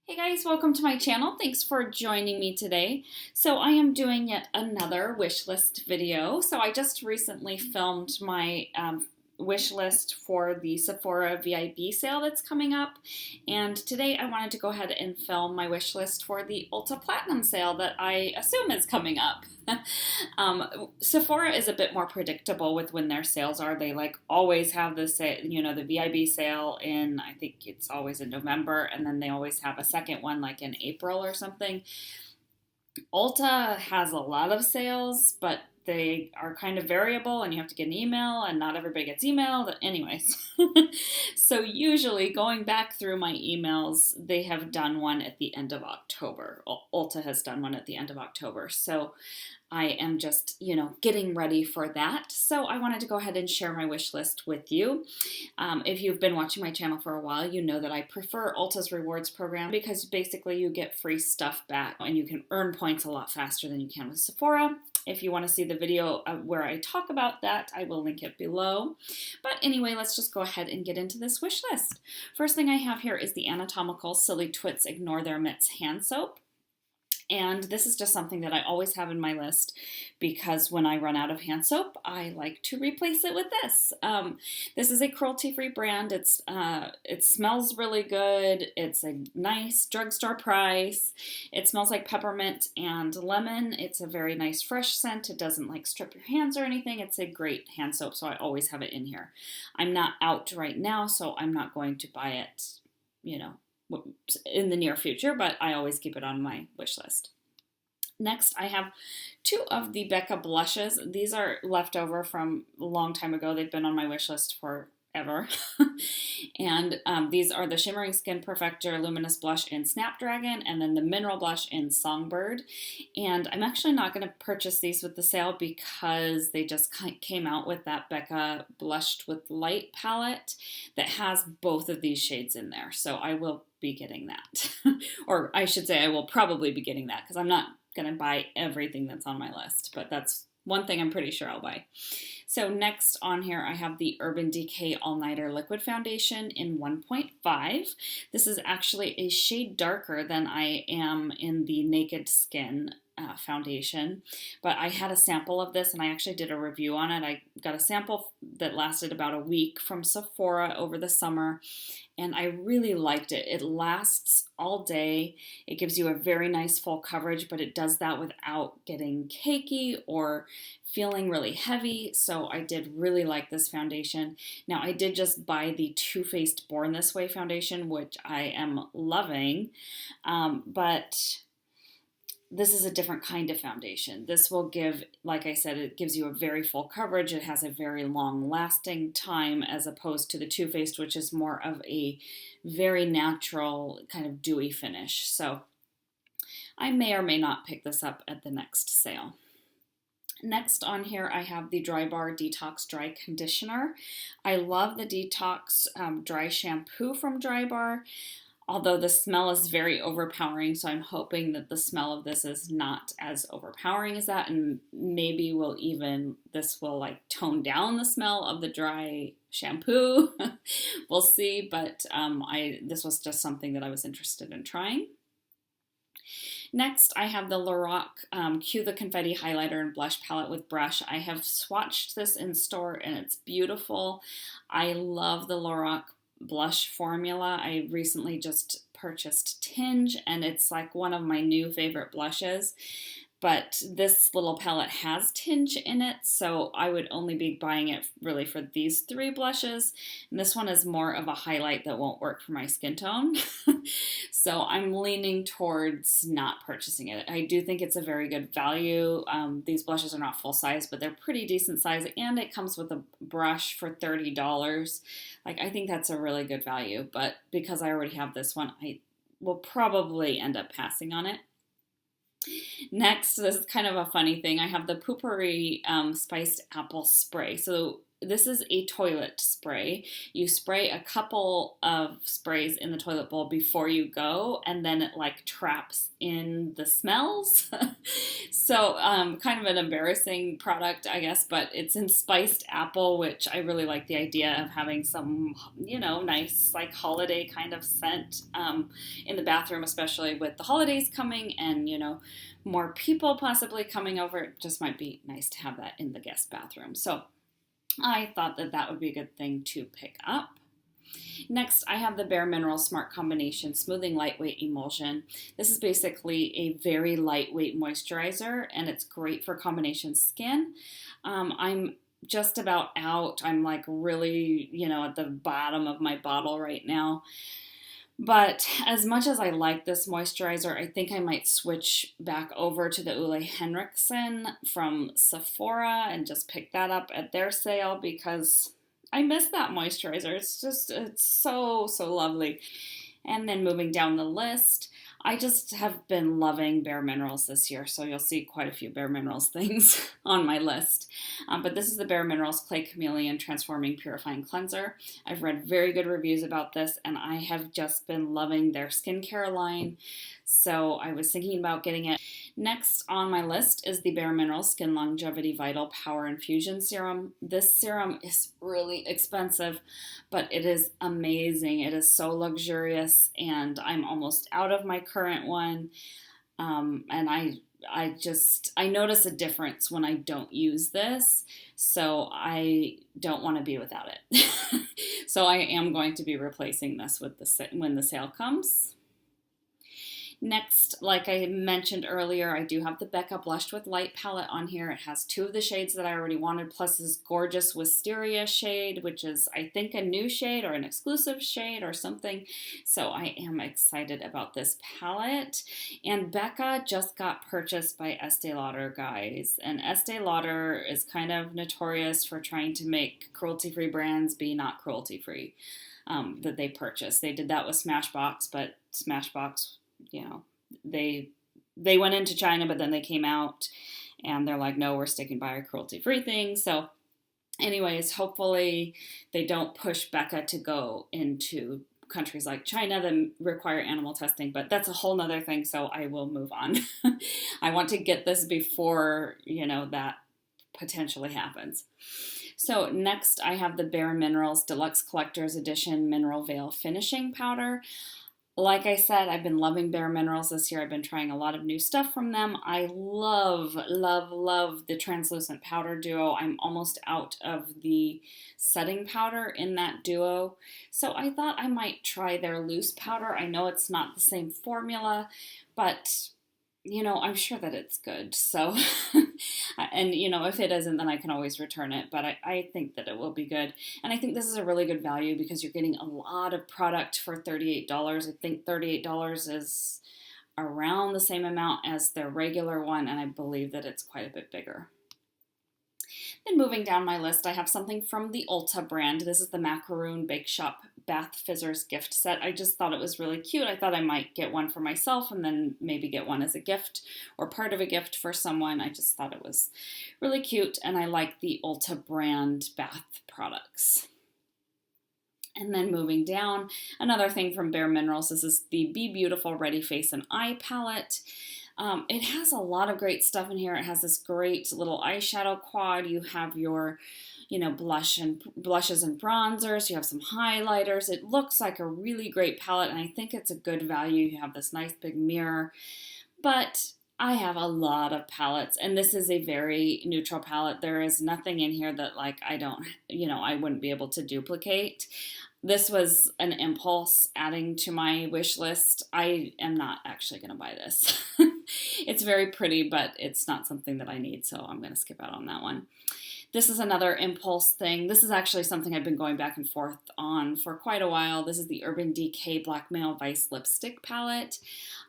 Hey guys, welcome to my channel. Thanks for joining me today. So I am doing yet another wish list video. So I just recently filmed my wish list for the Sephora VIB sale that's coming up. And today I wanted to go ahead and film my wish list for the Ulta Platinum sale that I assume is coming up. Sephora is a bit more predictable with when their sales are. They like always have the the VIB sale in, I think it's always in November, and then they always have a second one like in April or something. Ulta has a lot of sales, but they are kind of variable and you have to get an email and not everybody gets emailed. Anyways, so usually going back through my emails, they have done one at the end of October. Ulta has done one at the end of October. So I am just, getting ready for that. So I wanted to go ahead and share my wish list with you. If you've been watching my channel for a while, you know that I prefer Ulta's rewards program because basically you get free stuff back and you can earn points a lot faster than you can with Sephora. If you want to see the video where I talk about that, I will link it below. But anyway, let's just go ahead and get into this wish list. First thing I have here is the Anatomical Silly Twits Ignore Their Mitts hand soap. And this is just something that I always have in my list because when I run out of hand soap, I like to replace it with this. This is a cruelty-free brand. It smells really good. It's a nice drugstore price. It smells like peppermint and lemon. It's a very nice fresh scent. It doesn't like strip your hands or anything. It's a great hand soap, so I always have it in here. I'm not out right now, so I'm not going to buy it, in the near future, but I always keep it on my wish list. Next, I have two of the Becca blushes. These are leftover from a long time ago. They've been on my wish list forever. And these are the Shimmering Skin Perfector Luminous Blush in Snapdragon and then the Mineral Blush in Songbird. And I'm actually not going to purchase these with the sale because they just came out with that Becca Blushed with Light palette that has both of these shades in there. So I will be getting that. Or I should say I will probably be getting that because I'm not going to buy everything that's on my list, but that's one thing I'm pretty sure I'll buy. So next on here, I have the Urban Decay All Nighter Liquid Foundation in 1.5. This is actually a shade darker than I am in the Naked Skin foundation, but I had a sample of this and I actually did a review on it. I got a sample that lasted about a week from Sephora over the summer, and I really liked it. It lasts all day. It gives you a very nice full coverage, but it does that without getting cakey or feeling really heavy, so I did really like this foundation. Now, I did just buy the Too Faced Born This Way foundation, which I am loving, but this is a different kind of foundation. This will give, like I said, it gives you a very full coverage. It has a very long lasting time as opposed to the Too Faced, which is more of a very natural kind of dewy finish. So I may or may not pick this up at the next sale. Next on here, I have the Dry Bar Detox Dry Conditioner. I love the Detox Dry Shampoo from Dry Bar, although the smell is very overpowering, so I'm hoping that the smell of this is not as overpowering as that, and maybe this will like tone down the smell of the dry shampoo. We'll see, but this was just something that I was interested in trying. Next, I have the Lorac Cue the Confetti Highlighter and Blush Palette with Brush. I have swatched this in store and it's beautiful. I love the Lorac blush formula. I recently just purchased Tinge and it's like one of my new favorite blushes. But this little palette has Tinge in it, so I would only be buying it really for these three blushes. And this one is more of a highlight that won't work for my skin tone. So I'm leaning towards not purchasing it. I do think it's a very good value. These blushes are not full size, but they're pretty decent size, and it comes with a brush for $30. Like, I think that's a really good value, but because I already have this one, I will probably end up passing on it. Next, this is kind of a funny thing. I have the Poopery Spiced Apple Spray. So this is a toilet spray. You spray a couple of sprays in the toilet bowl before you go, and then it like traps in the smells. So kind of an embarrassing product, I guess, but it's in spiced apple, which I really like the idea of having some, nice like holiday kind of scent in the bathroom, especially with the holidays coming and, more people possibly coming over. It just might be nice to have that in the guest bathroom. So I thought that that would be a good thing to pick up. Next, I have the Bare Minerals Smart Combination Smoothing Lightweight Emulsion. This is basically a very lightweight moisturizer, and it's great for combination skin. I'm just about out. I'm like really, at the bottom of my bottle right now. But as much as I like this moisturizer, I think I might switch back over to the Ole Henriksen from Sephora and just pick that up at their sale because I miss that moisturizer. It's so lovely. And then moving down the list, I just have been loving Bare Minerals this year, so you'll see quite a few Bare Minerals things on my list. But this is the Bare Minerals Clay Chameleon Transforming Purifying Cleanser. I've read very good reviews about this, and I have just been loving their skincare line, so I was thinking about getting it. Next on my list is the Bare Minerals Skin Longevity Vital Power Infusion Serum. This serum is really expensive, but it is amazing. It is so luxurious, and I'm almost out of my current one. And I notice a difference when I don't use this, so I don't want to be without it. So I am going to be replacing this with when the sale comes. Next, like I mentioned earlier, I do have the Becca Blushed with Light palette on here. It has two of the shades that I already wanted, plus this gorgeous Wisteria shade, which is, I think, a new shade or an exclusive shade or something. So I am excited about this palette. And Becca just got purchased by Estee Lauder, guys. And Estee Lauder is kind of notorious for trying to make cruelty-free brands be not cruelty-free that they purchase. They did that with Smashbox, but Smashbox, they went into China, but then they came out and they're like, no, we're sticking by our cruelty-free thing. So anyways, hopefully they don't push Becca to go into countries like China that require animal testing, but that's a whole nother thing. So I will move on. I want to get this before, that potentially happens. So next I have the Bare Minerals Deluxe Collector's Edition Mineral Veil Finishing Powder. Like I said, I've been loving Bare Minerals this year. I've been trying a lot of new stuff from them. I love the translucent powder duo. I'm almost out of the setting powder in that duo. So I thought I might try their loose powder. I know it's not the same formula, but I'm sure that it's good. So, and if it isn't, then I can always return it. But I think that it will be good. And I think this is a really good value because you're getting a lot of product for $38. I think $38 is around the same amount as their regular one. And I believe that it's quite a bit bigger. Then moving down my list, I have something from the Ulta brand. This is the Macaroon Bake Shop Bath Fizzers gift set. I just thought it was really cute. I thought I might get one for myself and then maybe get one as a gift or part of a gift for someone. I just thought it was really cute, and I like the Ulta brand bath products. And then moving down, another thing from Bare Minerals, this is the Be Beautiful Ready Face and Eye Palette. It has a lot of great stuff in here. It has this great little eyeshadow quad. You have your, blushes and bronzers. You have some highlighters. It looks like a really great palette, and I think it's a good value. You have this nice big mirror. But I have a lot of palettes, and this is a very neutral palette. There is nothing in here that I wouldn't be able to duplicate. This was an impulse adding to my wish list. I am not actually going to buy this. It's very pretty, but it's not something that I need, so I'm going to skip out on that one. This is another impulse thing. This is actually something I've been going back and forth on for quite a while. This is the Urban Decay Blackmail Vice Lipstick Palette.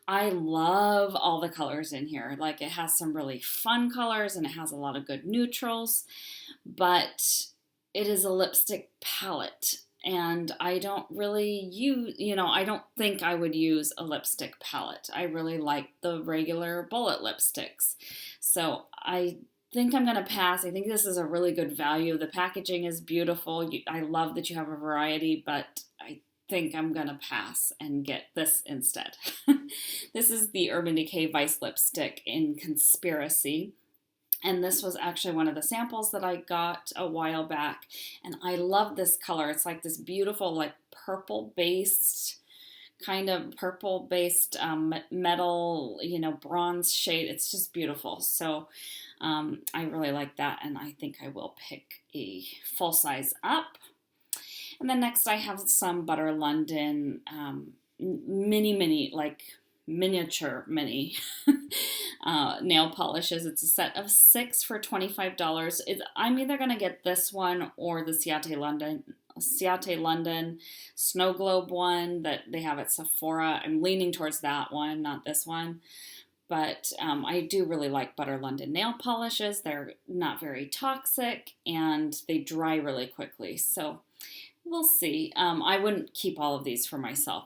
I love all the colors in here. Like, it has some really fun colors and it has a lot of good neutrals, but it is a lipstick palette. And I don't really I don't think I would use a lipstick palette. I really like the regular bullet lipsticks. So I think I'm going to pass. I think this is a really good value. The packaging is beautiful. I love that you have a variety, but I think I'm going to pass and get this instead. This is the Urban Decay Vice Lipstick in Conspiracy. And this was actually one of the samples that I got a while back. And I love this color. It's like this beautiful, like purple-based, metal, bronze shade. It's just beautiful. So I really like that. And I think I will pick a full size up. And then next I have some Butter London miniature nail polishes. It's a set of 6 for $25. I'm either going to get this one or the Ciate London Snow Globe one that they have at Sephora. I'm leaning towards that one, not this one. But I do really like Butter London nail polishes. They're not very toxic and they dry really quickly. So we'll see. I wouldn't keep all of these for myself.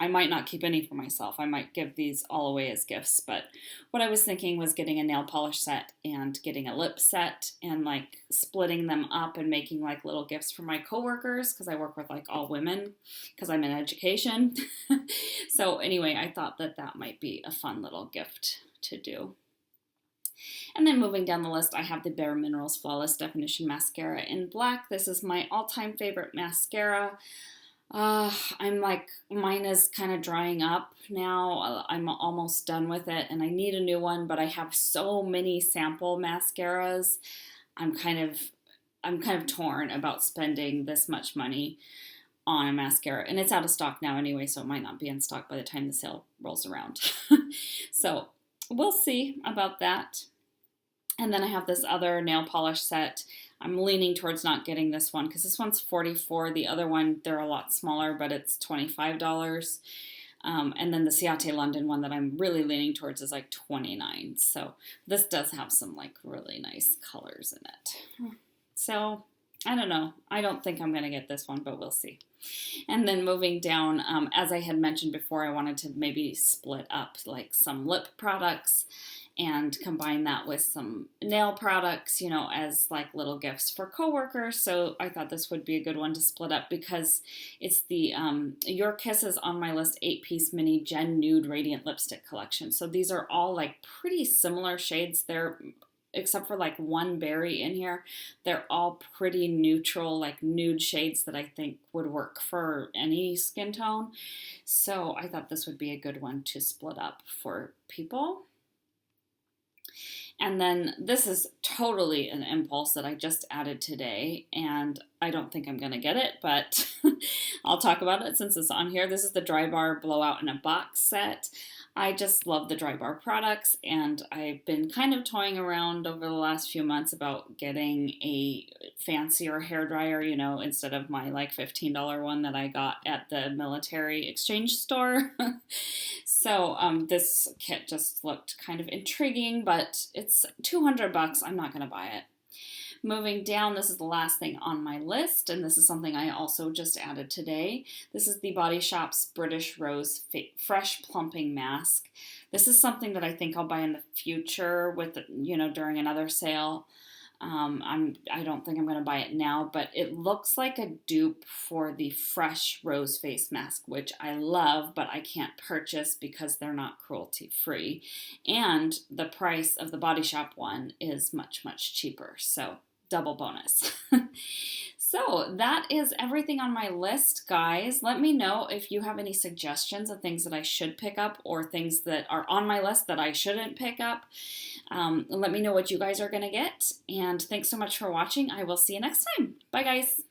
I might not keep any for myself. I might give these all away as gifts. But what I was thinking was getting a nail polish set and getting a lip set and like splitting them up and making like little gifts for my coworkers because I work with like all women because I'm in education. So anyway, I thought that might be a fun little gift to do. And then moving down the list, I have the Bare Minerals Flawless Definition Mascara in black. This is my all-time favorite mascara. Mine is kind of drying up now. I'm almost done with it and I need a new one, but I have so many sample mascaras. I'm kind of torn about spending this much money on a mascara, and it's out of stock now anyway, so it might not be in stock by the time the sale rolls around. So we'll see about that. And then I have this other nail polish set. I'm leaning towards not getting this one because this one's $44. The other one, they're a lot smaller, but it's $25. And then the Ciate London one that I'm really leaning towards is like $29. So this does have some like really nice colors in it. So I don't know. I don't think I'm going to get this one, but we'll see. And then moving down, as I had mentioned before, I wanted to maybe split up like some lip products and combine that with some nail products, as like little gifts for coworkers. So I thought this would be a good one to split up because it's the Your Kisses on My List 8-piece mini Gen Nude Radiant Lipstick collection. So these are all like pretty similar shades. They're, except for like one berry in here, they're all pretty neutral, like nude shades that I think would work for any skin tone. So I thought this would be a good one to split up for people. And then this is totally an impulse that I just added today, and I don't think I'm going to get it, but I'll talk about it since it's on here. This is the Dry Bar Blowout in a Box set. I just love the Dry Bar products, and I've been kind of toying around over the last few months about getting a fancier hairdryer, instead of my like $15 one that I got at the military exchange store. So this kit just looked kind of intriguing, but it's $200. I'm not going to buy it. Moving down, this is the last thing on my list, and this is something I also just added today. This is the Body Shop's British Rose Fresh Plumping Mask. This is something that I think I'll buy in the future with, during another sale. I don't think I'm going to buy it now, but it looks like a dupe for the Fresh Rose Face Mask, which I love, but I can't purchase because they're not cruelty free. And the price of the Body Shop one is much, much cheaper. So double bonus. So that is everything on my list, guys. Let me know if you have any suggestions of things that I should pick up or things that are on my list that I shouldn't pick up. Let me know what you guys are going to get. And thanks so much for watching. I will see you next time. Bye, guys.